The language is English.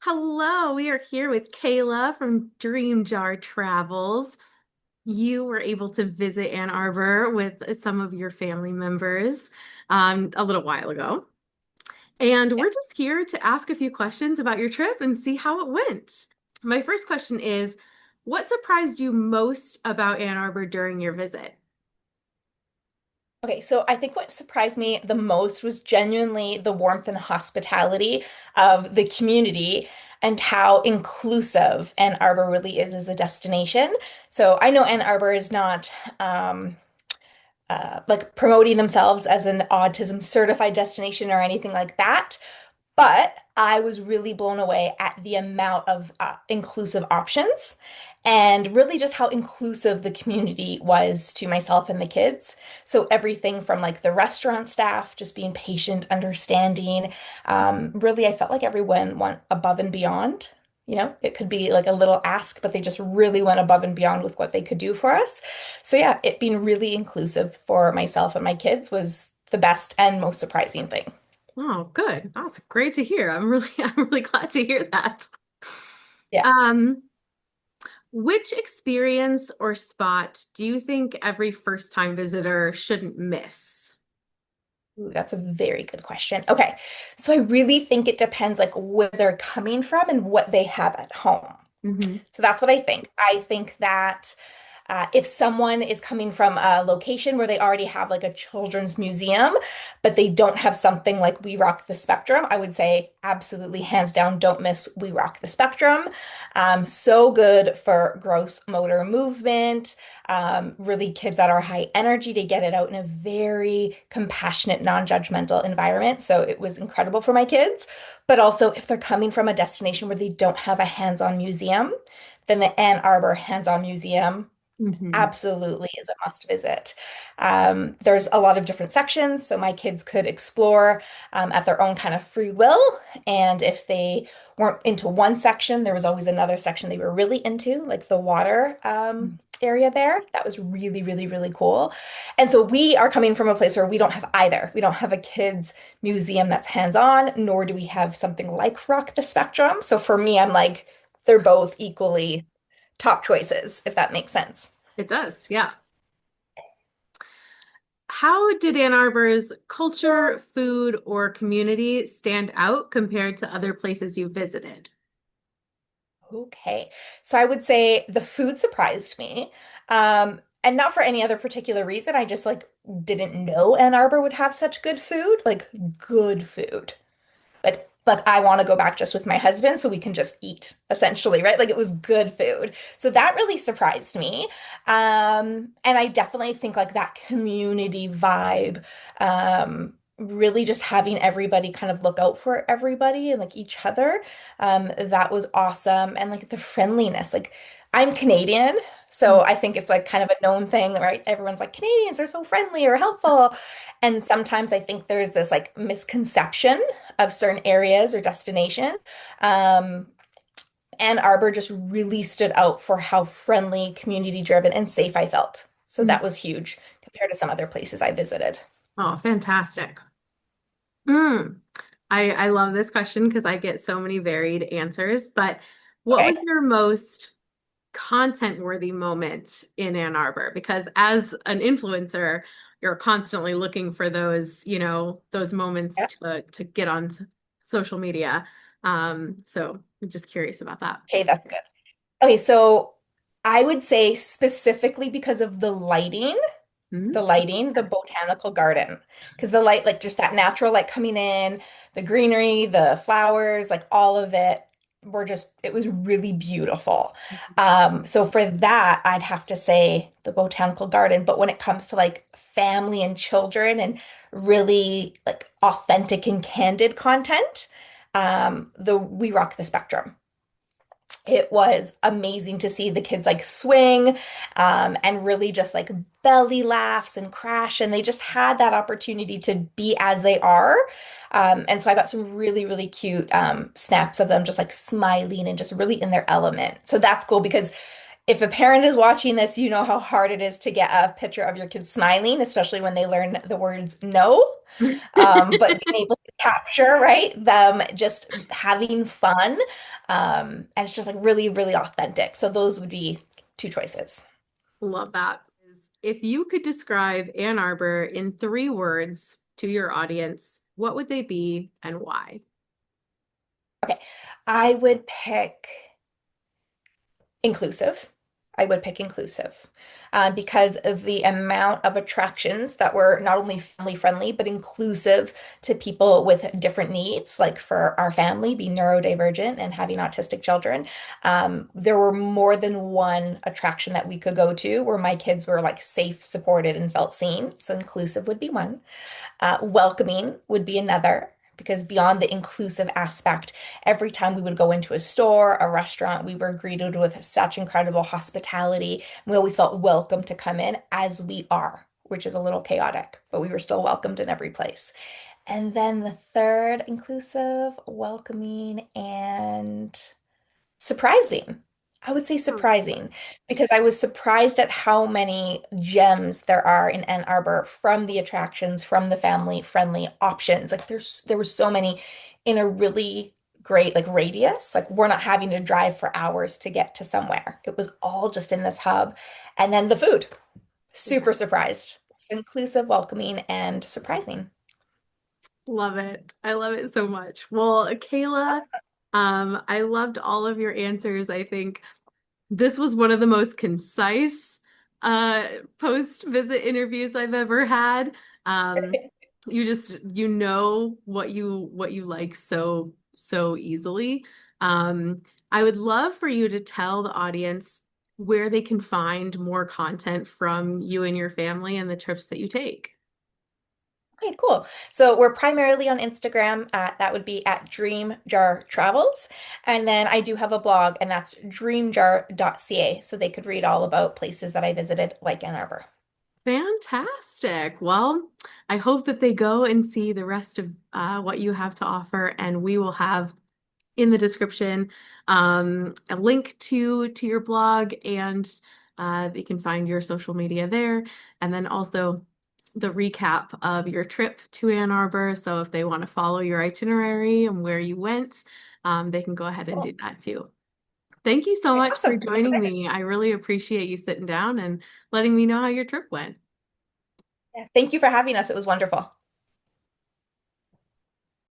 Hello, we are here with Kayla from Dream Jar Travels. You were able to visit Ann Arbor with some of your family members a little while ago. And we're just here to ask a few questions about your trip and see how it went. My first question is, what surprised you most about Ann Arbor during your visit? Okay, so I think what surprised me the most was genuinely the warmth and hospitality of the community and how inclusive Ann Arbor really is as a destination. So I know Ann Arbor is not like promoting themselves as an autism certified destination or anything like that, but I was really blown away at the amount of inclusive options and really just how inclusive the community was to myself and the kids. So everything from like the restaurant staff, just being patient, understanding. Really, I felt like everyone went above and beyond. It could be like a little ask, but they just really went above and beyond with what they could do for us. So yeah, it being really inclusive for myself and my kids was the best and most surprising thing. Oh, good. That's great to hear. I'm really glad to hear that. Yeah. Um, Which experience or spot do you think every first-time visitor shouldn't miss? Ooh, that's a very good question. Okay. So I really think it depends like where they're coming from and what they have at home. Hmm. So that's what I think. I think that if someone is coming from a location where they already have like a children's museum, but they don't have something like We Rock the Spectrum, I would say absolutely hands down, don't miss We Rock the Spectrum. So good for gross motor movement, really kids that are high energy to get it out in a very compassionate, non-judgmental environment. So it was incredible for my kids. But also, if they're coming from a destination where they don't have a hands-on museum, then the Ann Arbor Hands-On Museum Hmm. absolutely is a must visit. There's a lot of different sections, so my kids could explore at their own kind of free will. And if they weren't into one section, there was always another section they were really into, like the water area there. That was really, really, really cool. And so we are coming from a place where we don't have either. We don't have a kids museum that's hands-on, nor do we have something like Rock the Spectrum. So for me, I'm like, they're both equally top choices, if that makes sense. It does, yeah. How did Ann Arbor's culture, food, or community stand out compared to other places you visited? Okay. So I would say the food surprised me. And not for any other particular reason. I just like didn't know Ann Arbor would have such good food, like good food. Like I want to go back just with my husband so we can just eat essentially, right? Like it was good food. So that really surprised me. And I definitely think like that community vibe, really just having everybody kind of look out for everybody and like each other. That was awesome. And like the friendliness, like I'm Canadian. So I think it's like kind of a known thing, right? Everyone's like, Canadians are so friendly or helpful. And sometimes I think there's this like misconception of certain areas or destination. Um, Ann Arbor just really stood out for how friendly, community driven, and safe I felt. So Mm. that was huge compared to some other places I visited. Oh, fantastic. Mm. I love this question because I get so many varied answers. But what Okay. was your most content-worthy moment in Ann Arbor? Because as an influencer, you're constantly looking for those moments Yeah. to get on social media. So I'm just curious about that. Okay, that's good. Okay, so I would say specifically because of Mm. the botanical garden. Because the light, like just that natural light coming in, the greenery, the flowers, like all of it it was really beautiful. So for that, I'd have to say the botanical garden. But when it comes to like family and children and really like authentic and candid content, the We Rock the Spectrum. It was amazing to see the kids like swing and really just like belly laughs and crash. And they just had that opportunity to be as they are. And so I got some really, really cute snaps of them just like smiling and just really in their element. So that's cool because If a parent is watching this, you know how hard it is to get a picture of your kid smiling, especially when they learn the words no. But being able to capture, right, them just having fun, and it's just like really, really authentic. So those would be two choices. Love that. If you could describe Ann Arbor in 3 words to your audience, what would they be and why? Okay, I would pick inclusive. I would pick inclusive because of the amount of attractions that were not only family friendly, but inclusive to people with different needs. Like for our family, being neurodivergent and having autistic children, there were more than one attraction that we could go to where my kids were like safe, supported, and felt seen. So inclusive would be one. Welcoming would be another, because beyond the inclusive aspect, every time we would go into a store, a restaurant, we were greeted with such incredible hospitality. We always felt welcome to come in as we are, which is a little chaotic, but we were still welcomed in every place. And then the third, inclusive, welcoming, and surprising. I would say Hmm. surprising because I was surprised at how many gems there are in Ann Arbor from the attractions, from the family friendly options. Like there were so many in a really great like radius. Like we're not having to drive for hours to get to somewhere. It was all just in this hub. And then the food, Yeah. super surprised. It's inclusive, welcoming, and surprising. Love it. I love it so much. Well, Kayla, Awesome. I loved all of your answers. I think this was one of the most concise uh post-visit interviews I've ever had. You just know what you like so easily. I would love for you to tell the audience where they can find more content from you and your family and the trips that you take. Okay, cool. So we're primarily on Instagram. That would be at Dream Jar Travels. And then I do have a blog, and that's dreamjar.ca. So they could read all about places that I visited, like Ann Arbor. Fantastic. Well, I hope that they go and see the rest of what you have to offer, and we will have in the description a link to your blog, and they can find your social media there, and then also the recap of your trip to Ann Arbor. So if they want to follow your itinerary and where you went, they can go ahead and Cool. do that too. Thank you so Okay, much for awesome. I look joining forward. me. I really appreciate you sitting down and letting me know how your trip went. Yeah, thank you for having us. It was wonderful.